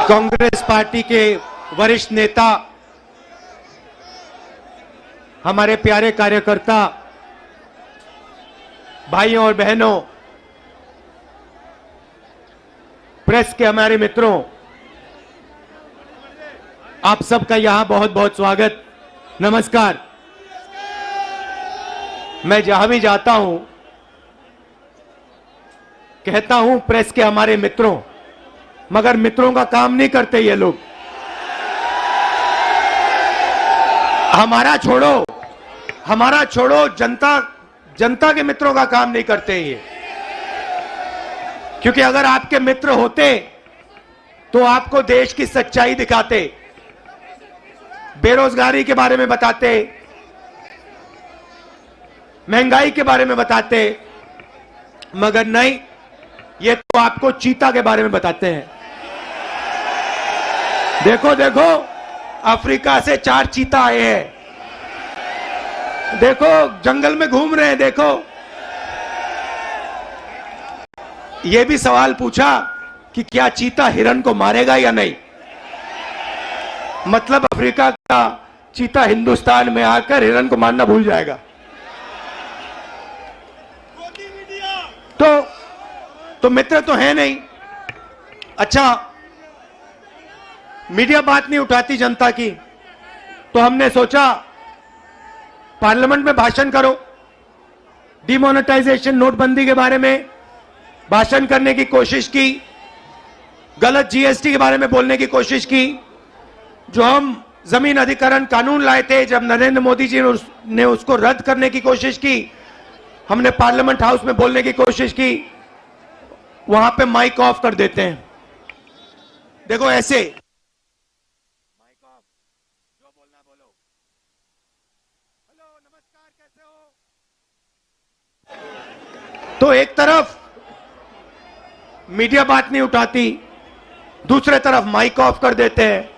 Congress party के वरिष्ठ नेता, हमारे प्यारे कार्यकर्ता, भाइयों और बहनों, प्रेस के हमारे मित्रों, आप सबका यहां बहुत बहुत स्वागत, नमस्कार। मैं जहां भी जाता हूं कहता हूं प्रेस के हमारे मित्रों, मगर मित्रों का काम नहीं करते ये लोग। हमारा छोड़ो जनता के मित्रों का काम नहीं करते ये। क्योंकि अगर आपके मित्र होते तो आपको देश की सच्चाई दिखाते, बेरोजगारी के बारे में बताते, महंगाई के बारे में बताते, मगर नहीं, ये तो आपको चीता के बारे में बताते हैं। देखो देखो, अफ्रीका से 4 चीता आए हैं, देखो जंगल में घूम रहे हैं। देखो, ये भी सवाल पूछा कि क्या चीता हिरण को मारेगा या नहीं। मतलब अफ्रीका का चीता हिंदुस्तान में आकर हिरण को मारना भूल जाएगा। तो मित्र तो है नहीं। अच्छा, मीडिया बात नहीं उठाती जनता की, तो हमने सोचा पार्लियामेंट में भाषण करो। डिमोनेटाइजेशन, नोटबंदी के बारे में भाषण करने की कोशिश की, गलत जीएसटी के बारे में बोलने की कोशिश की। जो हम जमीन अधिग्रहण कानून लाए थे, जब नरेंद्र मोदी जी ने उसको रद्द करने की कोशिश की, हमने पार्लियामेंट हाउस में बोलने की कोशिश की, वहां पे माइक ऑफ कर देते हैं। देखो ऐसे माइक ऑफ, जो बोलना बोलो। हेलो, नमस्कार, कैसे हो। तो एक तरफ मीडिया बात नहीं उठाती, दूसरे तरफ माइक ऑफ कर देते हैं।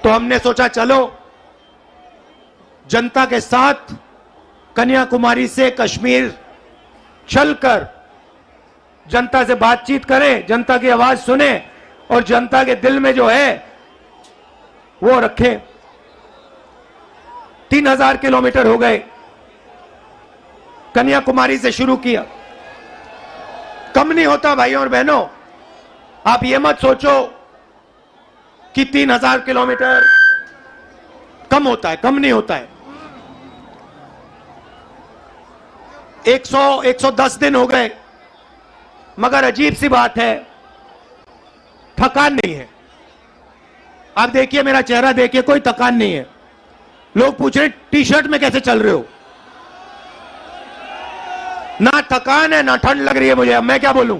तो हमने सोचा चलो जनता के साथ कन्याकुमारी से कश्मीर चलकर जनता से बातचीत करें, जनता की आवाज सुने और जनता के दिल में जो है वो रखें। 3000 किलोमीटर हो गए, कन्याकुमारी से शुरू किया। कम नहीं होता भाइयों और बहनों। आप ये मत सोचो कि 3000 किलोमीटर कम होता है, कम नहीं होता है। 110 दिन हो गए, मगर अजीब सी बात है, थकान नहीं है। आप देखिए, मेरा चेहरा देखिए, कोई थकान नहीं है। लोग पूछ रहे टी शर्ट में कैसे चल रहे हो। ना थकान है, ना ठंड लग रही है मुझे। अब मैं क्या बोलूं।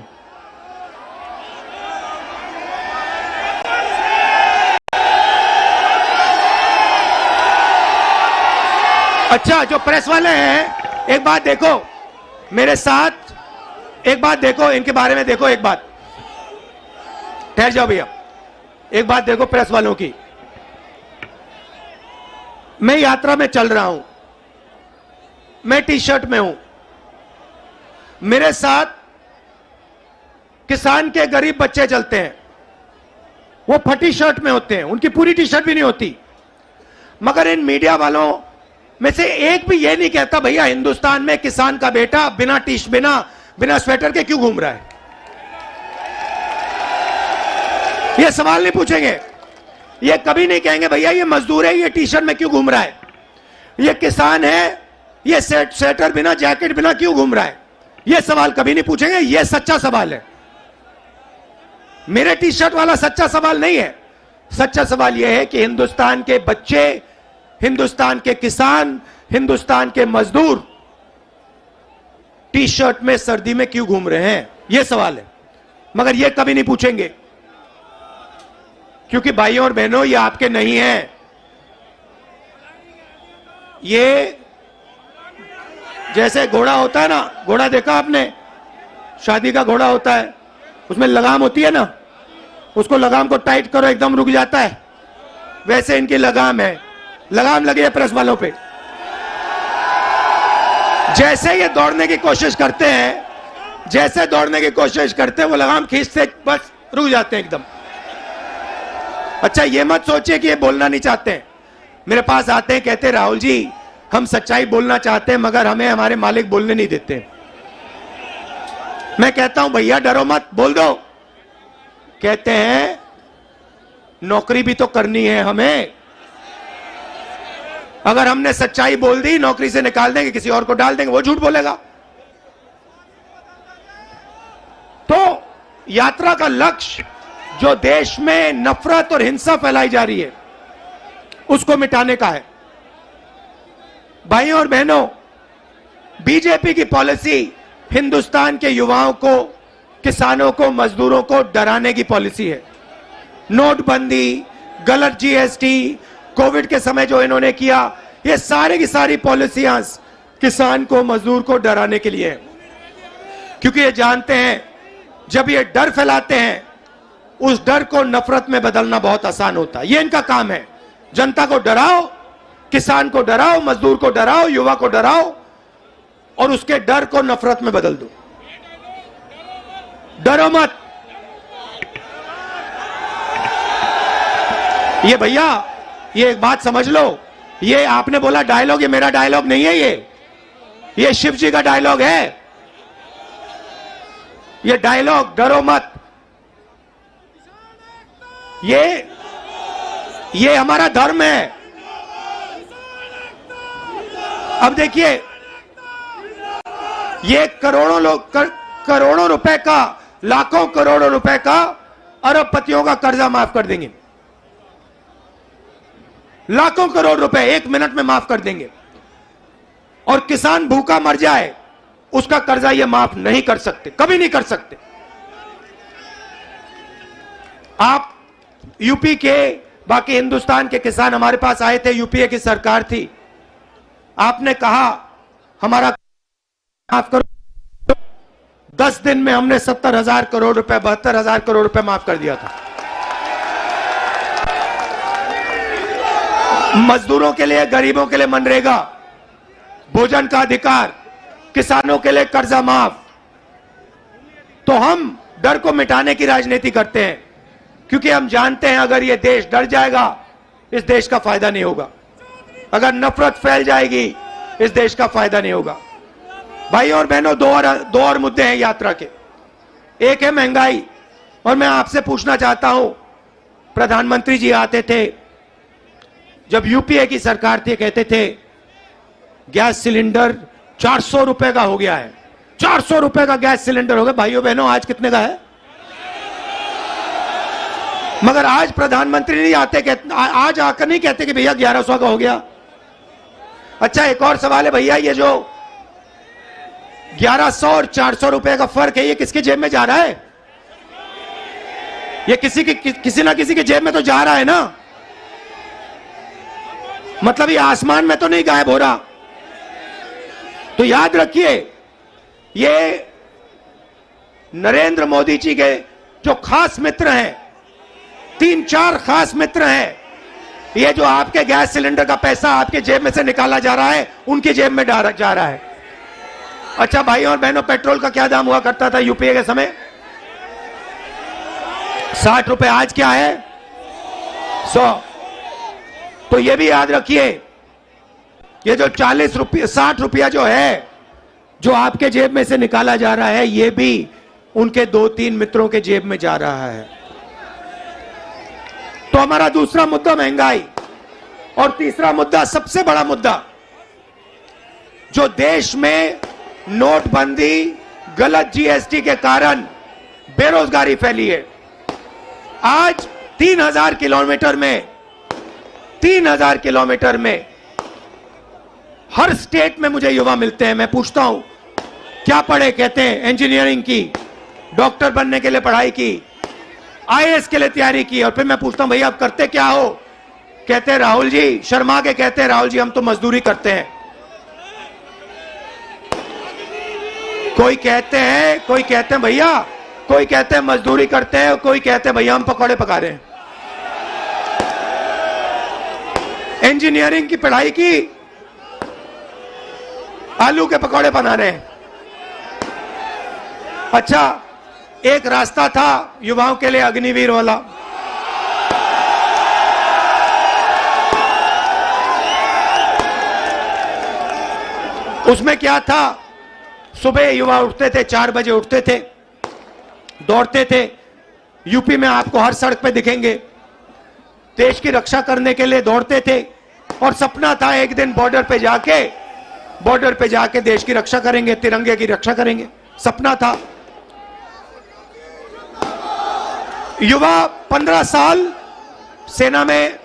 अच्छा, जो प्रेस वाले हैं, एक बात देखो मेरे साथ, एक बात देखो इनके बारे में। देखो एक बात, ठहर जाओ भैया, एक बात देखो प्रेस वालों की। मैं यात्रा में चल रहा हूं, मैं टी शर्ट में हूं, मेरे साथ किसान के गरीब बच्चे चलते हैं, वो फटी शर्ट में होते हैं, उनकी पूरी टी शर्ट भी नहीं होती। मगर इन मीडिया वालों में से एक भी ये नहीं कहता भैया हिंदुस्तान में किसान का बेटा बिना स्वेटर के क्यों घूम रहा है। ये सवाल नहीं पूछेंगे, ये कभी नहीं कहेंगे भैया ये मजदूर है, ये टी शर्ट में क्यों घूम रहा है, ये किसान है, ये स्वेटर बिना, जैकेट बिना क्यों घूम रहा है। ये सवाल कभी नहीं पूछेंगे। ये सच्चा सवाल है, मेरे टी शर्ट वाला सच्चा सवाल नहीं है। सच्चा सवाल यह है कि हिंदुस्तान के बच्चे, हिंदुस्तान के किसान, हिंदुस्तान के मजदूर टी शर्ट में सर्दी में क्यों घूम रहे हैं, यह सवाल है। मगर यह कभी नहीं पूछेंगे, क्योंकि भाइयों और बहनों ये आपके नहीं हैं। ये जैसे घोड़ा होता है ना, घोड़ा देखा आपने, शादी का घोड़ा होता है, उसमें लगाम होती है ना, उसको लगाम को टाइट करो, एकदम रुक जाता है। वैसे इनकी लगाम है, लगाम लगी है प्रेस वालों पे। जैसे ये दौड़ने की कोशिश करते हैं, जैसे दौड़ने की कोशिश करते हैं, वो लगाम खींचते बस रुक जाते हैं एकदम। अच्छा, ये मत सोचिए कि ये बोलना नहीं चाहते हैं। मेरे पास आते हैं, कहते राहुल जी हम सच्चाई बोलना चाहते हैं मगर हमें हमारे मालिक बोलने नहीं देते। मैं कहता हूं भैया डरो मत, बोल दो। कहते हैं नौकरी भी तो करनी है हमें, अगर हमने सच्चाई बोल दी नौकरी से निकाल देंगे, किसी और को डाल देंगे, वो झूठ बोलेगा। तो यात्रा का लक्ष्य जो देश में नफरत और हिंसा फैलाई जा रही है उसको मिटाने का है। भाइयों और बहनों, बीजेपी की पॉलिसी हिंदुस्तान के युवाओं को, किसानों को, मजदूरों को डराने की पॉलिसी है। नोटबंदी, गलत जीएसटी, कोविड के समय जो इन्होंने किया, ये सारे की सारी पॉलिसियां किसान को, मजदूर को डराने के लिए है। क्योंकि ये जानते हैं जब ये डर फैलाते हैं, उस डर को नफरत में बदलना बहुत आसान होता है। ये इनका काम है। जनता को डराओ, किसान को डराओ, मजदूर को डराओ, युवा को डराओ और उसके डर को नफरत में बदल दो। डरो मत। ये भैया, ये एक बात समझ लो, ये आपने बोला डायलॉग, ये मेरा डायलॉग नहीं है, ये शिव जी का डायलॉग है। ये डायलॉग डरो मत, ये हमारा धर्म है। अब देखिए, ये करोड़ों रुपए का, लाखों करोड़ों रुपए का, अरबपतियों का कर्जा माफ कर देंगे। लाखों करोड़ रुपए 1 मिनट में माफ कर देंगे। और किसान भूखा मर जाए, उसका कर्जा ये माफ नहीं कर सकते, कभी नहीं कर सकते। आप यूपी के, बाकी हिंदुस्तान के किसान हमारे पास आए थे, यूपीए की सरकार थी, आपने कहा हमारा माफ करो। 10 दिन में हमने 70,000 करोड़ रुपए, 72,000 करोड़ रुपए माफ कर दिया था। मजदूरों के लिए, गरीबों के लिए मनरेगा, भोजन का अधिकार, किसानों के लिए कर्जा माफ। तो हम डर को मिटाने की राजनीति करते हैं, क्योंकि हम जानते हैं अगर ये देश डर जाएगा, इस देश का फायदा नहीं होगा। अगर नफरत फैल जाएगी, इस देश का फायदा नहीं होगा। भाइयों और बहनों, दो और मुद्दे हैं यात्रा के। एक है महंगाई, और मैं आपसे पूछना चाहता हूं, प्रधानमंत्री जी आते थे जब यूपीए की सरकार थी, कहते थे गैस सिलेंडर 400 रुपए का हो गया है, 400 रुपए का गैस सिलेंडर हो गया। भाइयों बहनों, आज कितने का है? मगर आज प्रधानमंत्री नहीं आते, आज आकर नहीं कहते कि भैया 1100 का हो गया। अच्छा, एक और सवाल है भैया, ये जो 1100 और 400 रुपए का फर्क है, ये किसके जेब में जा रहा है? ये किसी ना किसी के जेब में तो जा रहा है ना। मतलब ये आसमान में तो नहीं गायब हो रहा। तो याद रखिए, ये नरेंद्र मोदी जी के जो खास मित्र हैं, 3-4 खास मित्र हैं, ये जो आपके गैस सिलेंडर का पैसा आपके जेब में से निकाला जा रहा है, उनकी जेब में जा रहा है। अच्छा भाइयों और बहनों, पेट्रोल का क्या दाम हुआ करता था यूपीए के समय? 60 रुपए। आज क्या है? 100। तो ये भी याद रखिए, ये जो 40 रुपये, 60 रुपया जो है, जो आपके जेब में से निकाला जा रहा है, ये भी उनके 2-3 मित्रों के जेब में जा रहा है। तो हमारा दूसरा मुद्दा महंगाई, और तीसरा मुद्दा, सबसे बड़ा मुद्दा, जो देश में नोटबंदी, गलत जीएसटी के कारण बेरोजगारी फैली है। आज 3000 किलोमीटर में हर स्टेट में मुझे युवा मिलते हैं। मैं पूछता हूं क्या पढ़े, कहते हैं इंजीनियरिंग की, डॉक्टर बनने के लिए पढ़ाई की, आईएएस के लिए तैयारी की। और फिर मैं पूछता हूं भैया आप करते क्या हो? कहते हैं राहुल जी, शर्मा के कहते हैं राहुल जी हम तो मजदूरी करते हैं। कोई कहते हैं भैया कोई कहते हैं मजदूरी करते हैं, कोई कहते हैं भैया हम पकौड़े पका रहे हैं। इंजीनियरिंग की पढ़ाई की, आलू के पकौड़े बना रहे हैं। अच्छा, एक रास्ता था युवाओं के लिए अग्निवीर वाला, उसमें क्या था? सुबह युवा उठते थे, 4 बजे उठते थे, दौड़ते थे। यूपी में आपको हर सड़क पे दिखेंगे, देश की रक्षा करने के लिए दौड़ते थे। और सपना था एक दिन बॉर्डर पे जाके देश की रक्षा करेंगे, तिरंगे की रक्षा करेंगे, सपना था। युवा 15 साल सेना में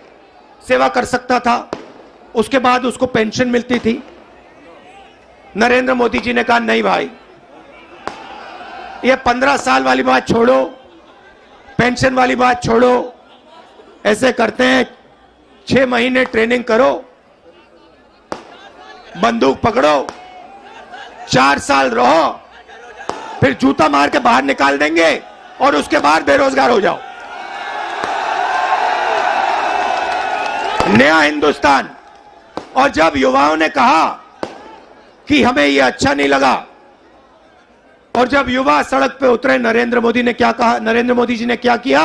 सेवा कर सकता था, उसके बाद उसको पेंशन मिलती थी। नरेंद्र मोदी जी ने कहा नहीं भाई, ये 15 साल वाली बात छोड़ो, पेंशन वाली बात छोड़ो, ऐसे करते हैं 6 महीने ट्रेनिंग करो, बंदूक पकड़ो, 4 साल रहो, फिर जूता मार के बाहर निकाल देंगे और उसके बाद बेरोजगार हो जाओ। नया हिंदुस्तान। और जब युवाओं ने कहा कि हमें यह अच्छा नहीं लगा, और जब युवा सड़क पे उतरे, नरेंद्र मोदी ने क्या कहा? नरेंद्र मोदी जी ने क्या किया?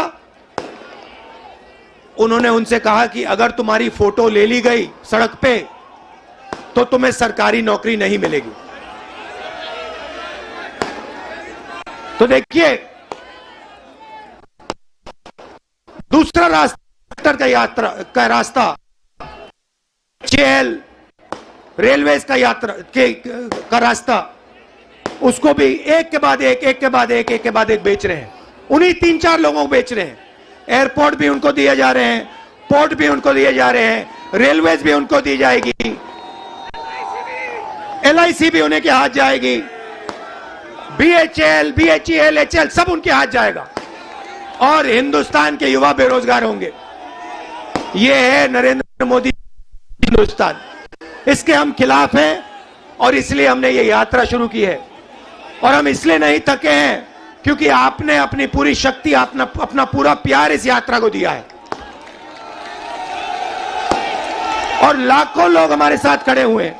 उन्होंने उनसे कहा कि अगर तुम्हारी फोटो ले ली गई सड़क पे तो तुम्हें सरकारी नौकरी नहीं मिलेगी। तो देखिए, दूसरा रास्ता का रास्ता जेल, रेलवेज का रास्ता, उसको भी एक के बाद एक बेच रहे हैं। उन्हीं 3-4 लोगों को बेच रहे हैं। एयरपोर्ट भी उनको दिए जा रहे हैं, पोर्ट भी उनको दिए जा रहे हैं, रेलवेज भी उनको दी जाएगी, LIC भी उन्हें के हाथ जाएगी, BHEL, HL सब उनके हाथ जाएगा, और हिंदुस्तान के युवा बेरोजगार होंगे। ये है नरेंद्र मोदी हिंदुस्तान। इसके हम खिलाफ हैं और इसलिए हमने ये यात्रा शुरू की है। और हम इसलिए नहीं थके हैं क्योंकि आपने अपनी पूरी शक्ति, अपना पूरा प्यार इस यात्रा को दिया है, और लाखों लोग हमारे साथ खड़े हुए हैं,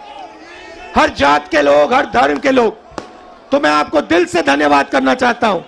हर जात के लोग, हर धर्म के लोग। तो मैं आपको दिल से धन्यवाद करना चाहता हूं